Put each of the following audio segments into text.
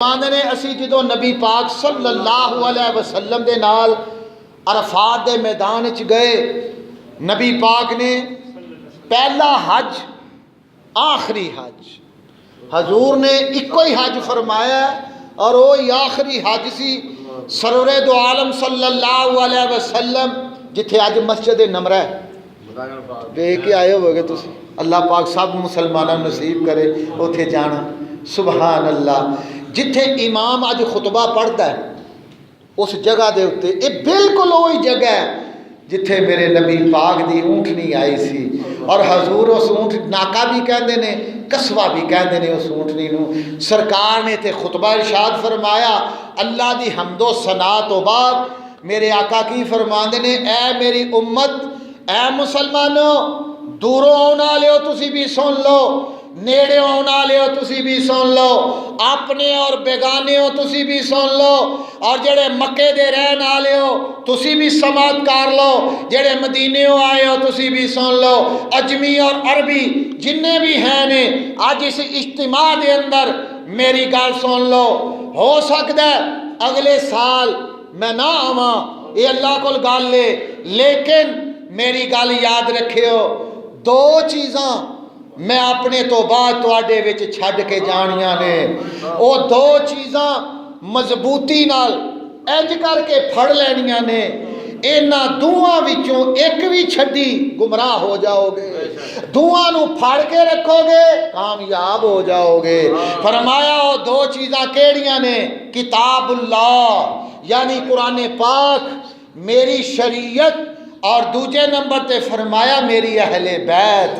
ने असी जो नबी पाक सल्लल्लाहु अलैहि वसल्लम दे नाल अरफात दे मैदान च गए, नबी पाक ने पहला हज आखिरी हज हजूर ने इको ही हज फरमाया और वो ही आखिरी हज सी सरवरे दो आलम सल्लल्लाहु अलैहि वसल्लम जिथे अज मस्जिद नमरा देख के आए होगे तुसी। अल्लाह पाक सब मुसलमानों नसीब करे उथे जाना। सुबहान अल्लाह। जिथे इमाम अज खुतबा पढ़ता है उस जगह के उत्ते ये बिल्कुल वही जगह है जिथे मेरे नबी पाक की ऊँटनी आई सी और हजूर उस ऊँट नाका भी कहते ने कस्बा भी कहते ने उस ऊँटनी नूं। सरकार ने इत्थे खुतबा इरशाद फरमाया। अल्लाह की हमदो सना तो बाद मेरे आका की फरमाते ने, ऐ मेरी उम्मत, ऐ मुसलमानों, दूरों आने वाले हो तुसी भी सुन लो, नेड़े आने वाले हो तुसी भी सुन लो, अपने और बेगाने हो तुसी भी सुन लो, और जेड़े मक्के दे रहने वाले हो तुसी भी समात कर लो, जेड़े मदीने आए हो तुसी भी सुन लो, अजमी और अरबी जिन्ने भी हैं ने आज इस इज्तिमा दे अंदर मेरी गल सुन लो। हो सकता है अगले साल मैं ना आवां, ये अल्लाह कोल गल है, लेकिन मेरी गल याद रखियो, दो चीज़ां मैं अपने तो बाद तुहाडे विच छड्ड के जानियां ने। वो दो चीज़ां मजबूती नाल इंज करके फड़ लैनियां ने, इन्हां दूआं विचों एक भी छड्डी गुमराह हो जाओगे, दूआं नूं फड़ के रखोगे कामयाब हो जाओगे। फरमाया वो दो चीज़ां केड़ियां ने? किताबुल्लाह यानी कुरान पाक, मेरी शरीयत, और दूजे नंबर ते फरमाया मेरी अहले बैत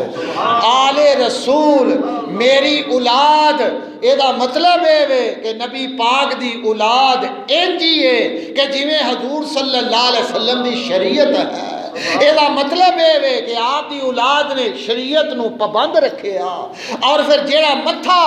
आले रसूल, मेरी औलाद। एदा मतलब है कि नबी पाक दी औलाद इंज ही है कि जिवें हजूर सल्लल्लाहु अलैहि वसल्लम दी शरीयत है। एदा मतलब है कि आप दी औलाद ने शरीयत नूं पाबंद रखिया। और फिर जेड़ा मत्था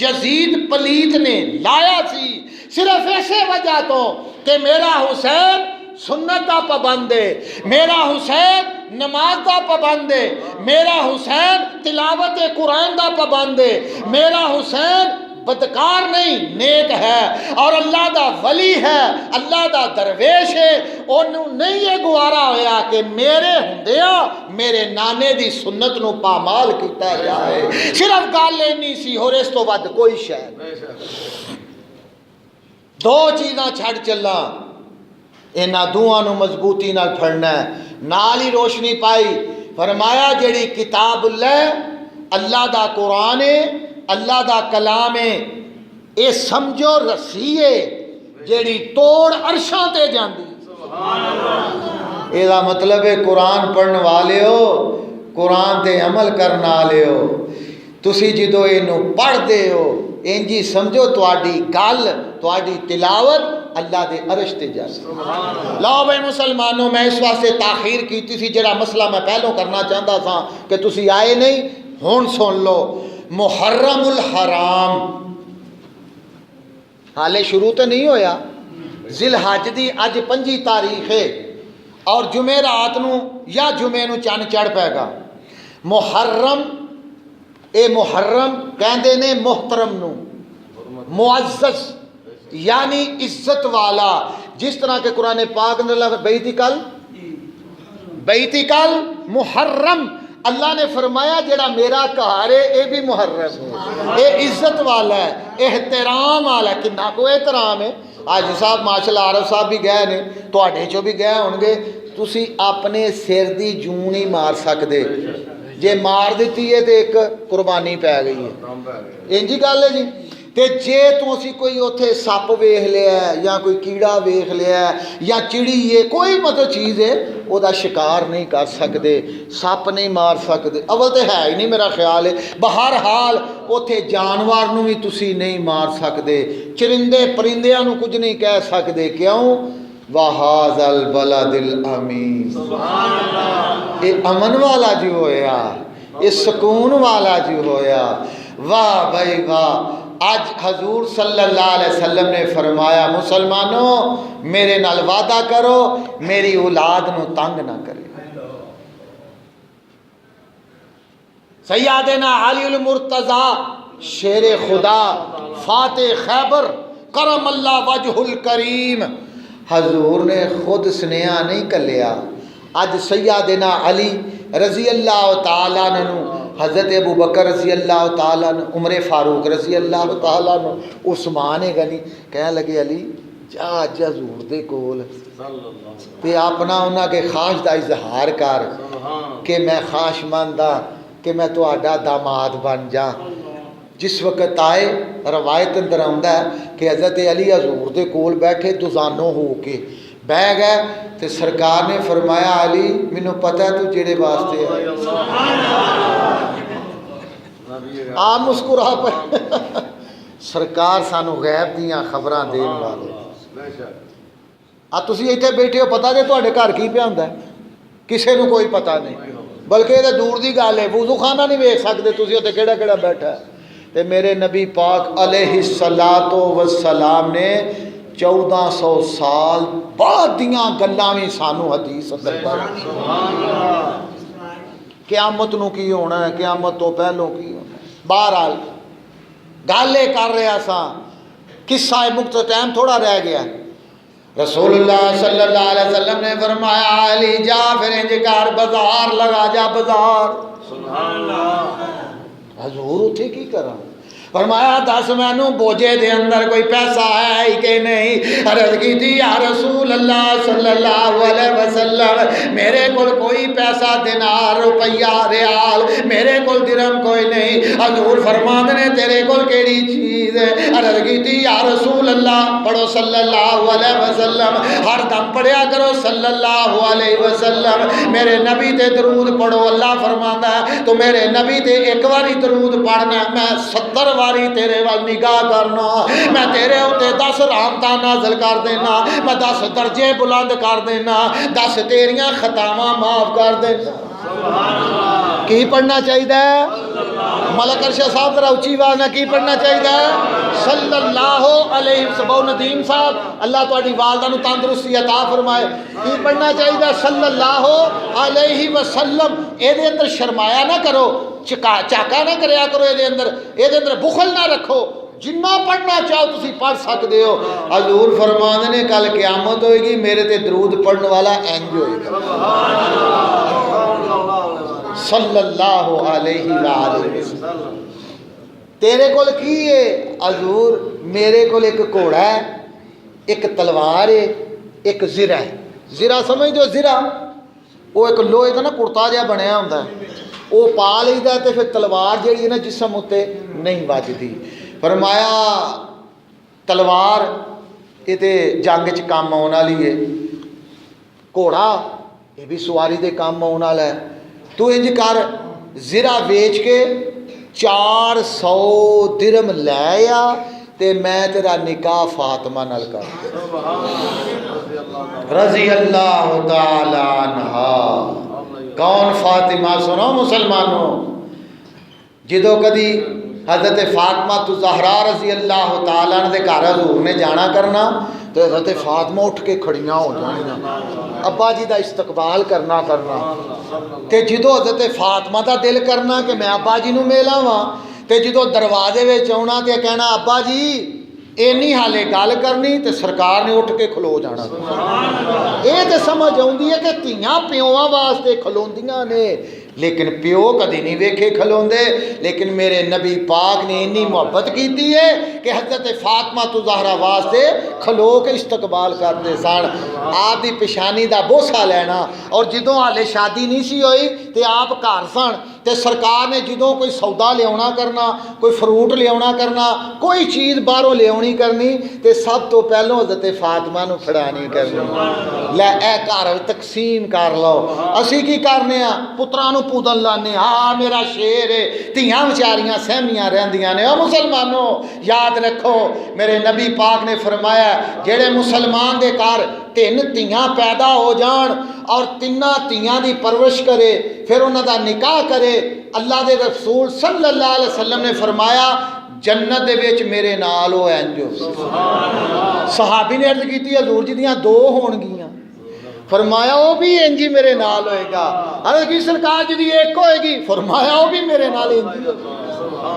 यजीद पलीत ने लाया सी सिर्फ इसे वजह तो कि मेरा हुसैन सुन्नत का पाबंद है, मेरा हुसैन नमाज का पाबंद है, मेरा हुसैन तिलावत कुरान का पाबंद है, मेरा हुसैन बदकार नहीं नेक है और अल्लाह दा वली है, अल्लाह दा दरवेश है। ओनू नहीं ये गुवारा होया कि मेरे हुंदिया मेरे नाने दी सुन्नत नूं पामाल किया जाए। सिर्फ गल इन्नी सी, होर इस तो वध कोई शय। दो चीज़ां छड़ चला, इन्हां दूआं नूं मजबूती नाल फड़ना है। नाल ही रोशनी पाई, फरमाया जेड़ी किताबुल्लाह अल्लाह दा कुरान है, अल्लाह दा कलाम है, ये समझो रस्सी है जेड़ी तोड़ अरशां ते जांदी। इसदा मतलब है कुरान पढ़ने वाले हो, कुरान ते अमल करने वाले हो, तुसी जदों इनू पढ़ते हो इंजी समझो तुहाडी गल, तुहाडी तिलावत अल्लाह दे अरश ते जाती। लो भाई मुसलमानों, मैं इस वास्ते ताखीर की थी, जरा मसला मैं पहलों करना चाहता था कि तुसी आए नहीं, हुण सुन लो। मुहर्रमुल हराम हाले शुरू तो नहीं होया, जिलहज दी अज 25 तारीख है और जुमे रात नूं या जुमे नूं चंद चढ़ पैगा। मुहर्रम, ए मुहर्रम कहंदे ने मोहतरम नूं, मुअज़्ज़ज़ यानी इज्जत वाला। जिस तरह के कुरान पाक में बैतिकल मुहर्रम अल्लाह ने फरमाया जेड़ा मेरा घर है ये भी मुहर्रम है, ये इज्जत वाला है, एहतराम वाला है। कितना को एहतराम है। हाजी साहब माशाअल्लाह आरफ साहब भी गए ने, तुहाडे चों भी गए होणगे, तुसी अपने सिर दी जूं नहीं मार सकते, जे मार दी है तो एक कुर्बानी पै गई है। इंजी गल है जी। ते जे तो असी कोई उत्थे सप वेख लिया या कोई कीड़ा वेख लिया या चिड़ी है, कोई मतलब चीज़ है, वह शिकार नहीं कर सकते, सप नहीं मार सकते। अवल तो है ही नहीं मेरा ख्याल है। बहरहाल उत्थे जानवर नूं भी तुसी नहीं मार सकते, चरिंदे परिंदियां नूं कुछ नहीं कह सकते। क्यों? वहाज़ल बलदिल अमीन, ये अमन वाला जो होया, ये सुकून वाला जो होया। वाह भाई वाह। आज हजूर सल्लल्लाहु अलैहि वसल्लम ने फरमाया, मुसलमानों मेरे नाल वादा करो मेरी औलाद नूं तंग ना करे। सैयदना अली उल मुर्तज़ा शेर खुदा फाते खैबर करम अल्लाह वजहुल करीम। हजूर ने खुद स्नेहा नहीं कलिया, अज सैयदना अली रजी अल्लाह तआला अन्हु, हज़रत अबू बकर रजी अल्लाह तआला अन्हु, उमर फारूक रजी अल्लाह तआला अन्हु, उस्मान गनी कह लगे अली जा अज हजूर दे कोल ते अपना उन्हां के खाश का इजहार कर कि मैं खाशमंद हाँ कि मैं तुहाडा दामाद बन जा। जिस वक्त आए रवायत अंदर आउंदा है कि हज़रत अली हजूर दे कोल बैठे दुजानो हो के बह गए तो सरकार ने फरमाया अली मैनू पता है तू जेड़े वास्ते है। आप मुस्कुरा पे सरकार सानू गैब दियां खबरां देन वाले। आ तुसीं इत्थे बैठे हो, पता जे तुहाडे घर की पिया हुंदा है? किसी नू कोई पता नहीं, बल्कि ये दूर की गल है। वुज़ू खाना नहीं वेख सकते तुसीं उत्थे केड़ा केड़ा बैठा है। ते मेरे नबी पाक अलैहिस्सलातो वस्सलाम ने 1400 साल बाद दियां गल्लां भी सानू हदीस अंदर क़यामत नू की होना है, क़यामत तो पहलों की होना है। बहरहाल गल ये कर रहा सा, किस्सा मुक्त टाइम थोड़ा रह गया। रसूलुल्लाह सल्लल्लाहु अलैहि वसल्लम ने फरमाया अली जा फिर इंज कर बाजार लगा जा बाजार। सुभान अल्लाह। हजूर उठे की करा? फरमाया दस मैनू बोझे दे अंदर कोई पैसा है कि नहीं? अर्ज़ की थी या रसूल अल्लाह सल्लल्लाहु अलैहि वसल्लम मेरे कोल कोई पैसा दिनार रुपया रियाल मेरे कोल दिरहम कोई नहीं। हजूर फरमाते ने तेरे कोल केड़ी चीज़ है? अर्ज़ की थी या रसूल अल्लाह पढ़ो सल्लल्लाहु अलैहि वसल्लम, हर दम पढ़िया करो सल्लल्लाहु अलैहि वसल्लम। मेरे नबी ते दरूद पढ़ो। अल्लाह फरमाता है तो मेरे नबी ते एक बारी दरूद पढ़ना मैं 70 वारी तेरे वाल निगाह करना, मैं तेरे उत्ते 10 रहमतां नाज़िल कर देना, मैं 10 दर्जे बुलंद कर देना, 10 तेरियां खतावां माफ कर देना। की पढ़ना चाहिए? मलक अर्शद साहब जरा उच्ची आवाज़ में की पढ़ना चाहिए? सल्लल्लाहु अलैहि वसल्लम। नदीम साहब अल्लाह तुहाडी वालदा नूं तंदुरुस्ती अता फरमाए। की पढ़ना चाहिए? सल्लल्लाहु अलैहि वसल्लम। इहदे अंदर शर्माया ना करो, झाका ना करया करो, ये अंदर बुखल ना रखो, जिन्ना पढ़ना चाहो तुसी पढ़ सकते हो। हजूर फरमाते ने कल क़यामत होएगी मेरे ते दरूद पढ़ने वाला इंज होएगा सल्लल्लाहु अलैहि वसल्लम। तेरे कोल की है? हजूर मेरे कोल एक घोड़ा है, एक तलवार है, एक ज़िरा है। ज़िरा समझ दो, ज़िरा वो एक लोहे का ना कुर्ता जहा बनया होंदा है, वो पा लईदा तो फिर तलवार जी है ना जिसम उत्ते नहीं वजदी। फरमाया तलवार ये तो जंग च काम आने वाली है, घोड़ा ये भी सवारी दे काम आने वाला है। तू इंज कर ज़िरा बेच के 400 दिरहम लै आ ते मैं तेरा निकाह फातिमा नाल कर रज़ी अल्लाह तआला अन्हा। कौन फातिमा? सुनो मुसलमानों, जो कदी हज़रत फातिमा तो ज़हरा रज़ी अल्लाह तआला दे घर हजूर ने जाना करना तो हज़रत फातिमा उठ के खड़ियां हो जानियां, अब्बा जी का इस्तकबाल करना ते जो हज़रत फातिमा का दिल करना कि मैं अब्बा जी नूं मिल आवां ते जो दरवाजे में आना तो कहना अब्बा जी इन्नी हाले गल करनी तो सरकार ने उठ के खलो जाना। ये तो समझ आती है कि धीआं प्योआं वास्ते खलोंदियां ने, लेकिन प्यो कभी नहीं वेखे खलोंदे। लेकिन मेरे नबी पाक ने इन्नी मुहब्बत की है कि हज़रत फातिमा तो ज़हरा वास्ते खलो के इस्तकबाल करते सन, आप की पेशानी का बोसा लेना। और जो हाले शादी नहीं सी होई तो आप घर सन तो सरकार ने जो कोई सौदा लिया करना, कोई फ्रूट लिया करना, कोई चीज़ बाहरों लिया करनी तो सब तो पहलों हज़रत फातिमा नूं फड़ानी करनी, लै ए घर तकसीम कर लो। असी की करने आ? पुत्रां नूं पूदन लाने, हाँ मेरा शेर है, धियां बेचारियां सहमियां रहिंदियां ने। ओ मुसलमानों याद रखो मेरे नबी पाक ने फरमाया जेड़े मुसलमान दे घर 3 धियां पैदा हो जान और 3 धियां दी परवरिश करे फिर उन्हां दा निकाह करे, अल्लाह दे रसूल सल्लल्लाहु अलैहि वसल्लम ने फरमाया जन्नत दे विच मेरे नाल हो इंज। सहाबी ने अर्ज की हजूर जी दियां 2 होणगियां, फरमाया वो भी इंज ही मेरे नाल होएगा। अरे की सरकार जी एक होएगी, फरमाया वो भी मेरे नाल इंज ही होएगा।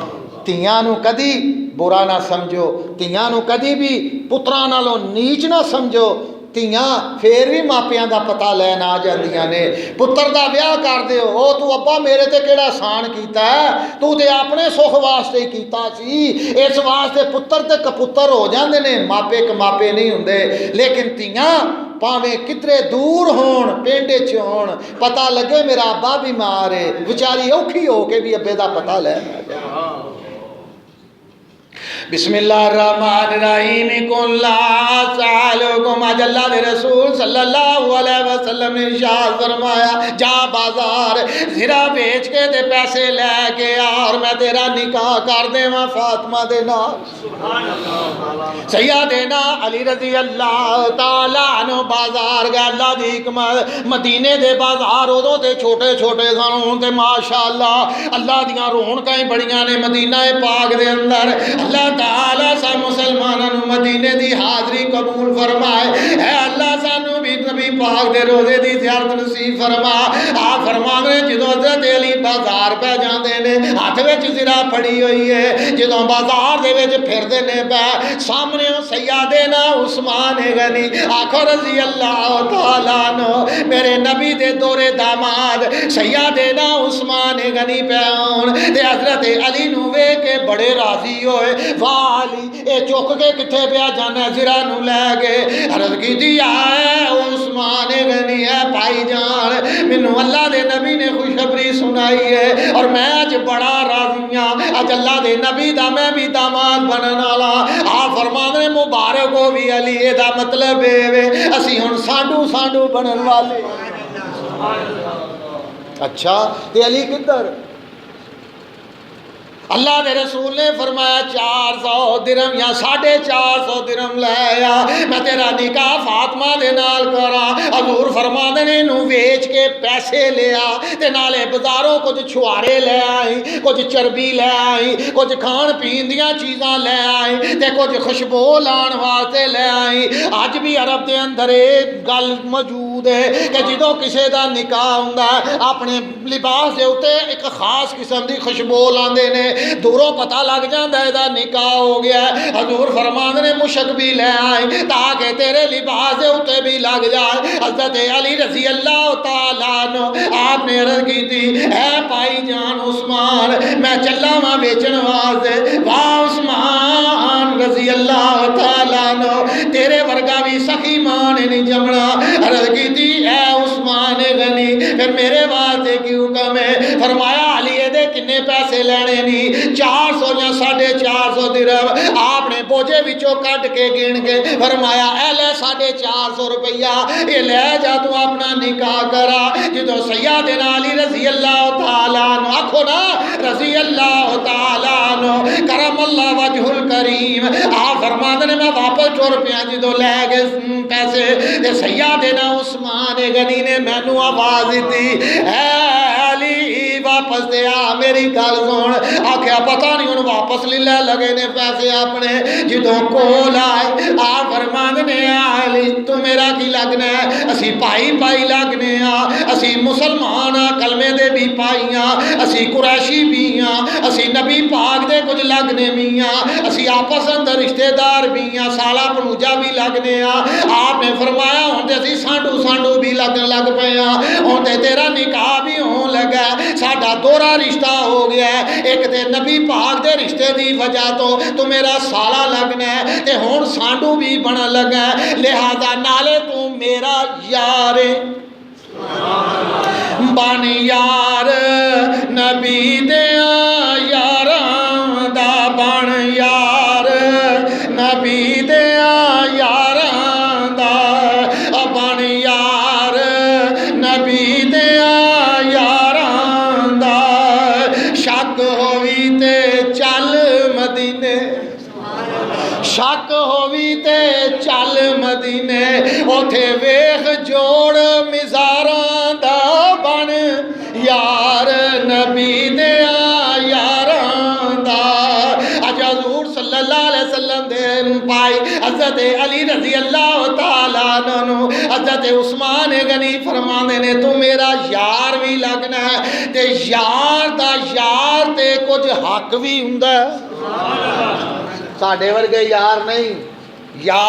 धियां नूं कदी बुरा ना समझो, ਧੀਆਂ ਨੂੰ कभी भी पुत्रां नालों नीच ना समझो। ਧੀਆਂ ਫੇਰ ਵੀ ਮਾਪਿਆਂ ਦਾ ਪਤਾ ਲੈਣ ਆ ਜਾਂਦੀਆਂ ਨੇ। ਪੁੱਤਰ ਦਾ ਵਿਆਹ ਕਰਦੇ ਹੋ, ਉਹ ਤੂੰ ਅੱਬਾ ਮੇਰੇ ਤੇ ਕਿਹੜਾ ਆਸਾਨ ਕੀਤਾ, ਤੂੰ ਤੇ ਆਪਣੇ ਸੁੱਖ ਵਾਸਤੇ ਹੀ ਕੀਤਾ ਸੀ। ਇਸ ਵਾਸਤੇ ਪੁੱਤਰ ਤੇ ਕਪੁੱਤਰ ਹੋ ਜਾਂਦੇ ਨੇ, ਮਾਪੇ ਕਮਾਪੇ ਨਹੀਂ ਹੁੰਦੇ। ਲੇਕਿਨ ਧੀਆਂ ਭਾਵੇਂ ਕਿਧਰੇ ਦੂਰ ਹੋਣ, ਪਿੰਡ 'ਚ ਹੋਣ, ਪਤਾ ਲੱਗੇ ਮੇਰਾ ਅੱਬਾ ਬਿਮਾਰ ਹੈ, ਵਿਚਾਰੀ ਔਖੀ ਹੋ ਕੇ ਵੀ ਅੱਬੇ ਦਾ ਪਤਾ ਲੈਣ ਆ ਜਾਏ। बिस्मिल्लाहिर्रहमानिर्रहीम कुल्ला सालुकुम अल्लाह के रसूल सल्लल्लाहु अलैहि वसल्लम ने इरशाद फरमाया, जा बाजार ज़रा बेच के ते पैसे लैके आ और मैं तेरा निकाह कर देवां फातिमा दे नाल। सैयदना अली रज़ी अल्लाह तआला अन्हु बाजार गए। अल्लाह दी हिकमत, मदीने दे बाजार उदों ते छोटे छोटे सन, हुण ते माशाअल्लाह अल्लाह दियां रौनकां ही बड़ियां ने मदीना पाक दे अंदर। अल्लाह ताला सा मुसलमानों मदीने दी हाज़री कबूल फरमाए। है अल्लाह सानू भी नबी पाक दे रोज़े दी ज़ियारत नसीब फरमा। आप फरमांदे जदों हज़रत अली बाजार पै जांदे ने, हत्थ विच ज़रा फड़ी हुई है, जदों बाजार दे विच फिरदे ने पै, सामने सैयदना उस्मान गनी आखो रज़ी अल्लाह तआला अन्हु मेरे नबी दे दोरे दामाद सैयदना उस्मान गनी पै आउण ते हज़रत अली नू वेख के बड़े राज़ी होए। वाह अली ए चुक के किथे पिया जाना, ज़रा नू लै गए। अर्ज़ कीती आए उस्मान गनी है भाई जान, मैनू अल्लाह दे नबी ने खुशखबरी सुनाई है और मैं अज बड़ा राज़ी हाँ, अज अल्लाह दे नबी दा मैं भी दामाद बनन वाला। आप फरमांदे मुबारक हो भी अली, एदा मतलब वे असी हुण साडू साडू बनन वाले। अच्छा ते अली किधर? अल्लाह के रसूल ने फरमाया 400 दिरहम या 450 दिरहम लै आ, मैं तेरा निकाह फातिमा दे नाल करा। हजूर फरमांदे ने इनू वेच के पैसे लिया ते नाले बाजारों कुछ छुआरे लै आई, कुछ चरबी लै आई, कुछ खाण पीन दियां चीज़ां लै आई ते कुछ खुशबू लाण वास्ते लै आई। अज भी अरब के अंदर एक गल मौजूद है कि जदों किसी का निकाह हुंदा अपने लिबास के उत्ते एक खास किस्म की खुशबू लांदे ने, दूरों पता लग जाता है निकाह हो गया। हजूर फरमांदे ने मुशक भी ले आए ताकि तेरे लिबास के उत्ते भी लग जाए। हज़रत अली रज़ी अल्लाह तआला अन्हु आपने अर्ज़ की थी, ऐ भाई जान उस्मान मैं चला वहाँ बेचन वास्ते। वाह उस्मान रज़ी अल्लाह तआला अन्हु तेरे वर्गा भी सखी मां ने नहीं जमना। अर्ज़ की थी ऐ उस्मान गनी फिर मेरे वास्ते की हुक्म है? फरमाया अली दे किन्ने पैसे लेने नी? 400 या 450 दिरहम आपने बोझे विचों कट के गिन के फरमाया ए ले 450 रुपया, ये ले जा तू अपना निकाह करा। जो सैयदना अली रज़ी अल्लाह तआला अन्हु आखो ना रज़ी अल्लाह तआला अन्हु करमल्लाह वजहुल करीम, आप फरमाते ने मैं वापस टुर पिया जो लै गए पैसे ते सैयदना उस्मान गनी ने मैनू आवाज़ दी अली वापस दे आ, मेरी गल सुन। आख्या पता नहीं उन्होंने वापस ले लगे ने पैसे अपने। जो कोल आए आप फरमांदे ने अली तू मेरा की लगना है, असी भाई भाई लगने असी मुसलमान हाँ, कलमे दे भी भाई हाँ, असी कुरैशी भी हाँ, असी नबी पाक दे कुछ लगने भी हाँ, असी आपस अंदर रिश्तेदार भी हाँ, साला भणूजा भी लगने आपने फरमाया हुण ते असी सांडू सांडू भी लगन लग पे हाँ, हुण ते तेरा निकाह भी होने लगा, साडा दोहरा रिश्ता हो गया है। एक ते नबी पाक दे रिश्ते की वजह तो मेरा साला लगना है ते हुण सांडू भी बनन लगा, लिहाजा नाले तू मेरा यार बन यार नबी दे यारां दा बन यार नबी दे यारां दा बन यार नबी दे यारां दा। शक होवी ते चल मदीने, शक होवी ते चल मदीने, उथे वेख जोड़ मिज़ारां दा बन यार नबी दे यारां दा। अज हज़ूर सल्लल्लाहु अलैहि वसल्लम दे भाई हज़रत अली रज़ी अल्लाह तआला अन्हु हज़रत उस्मान गनी फरमांदे ने तू मेरा यार भी लगना है ते यार दा यार ते कुछ हक भी हुंदा है। साडे वर्गे यार नहीं यार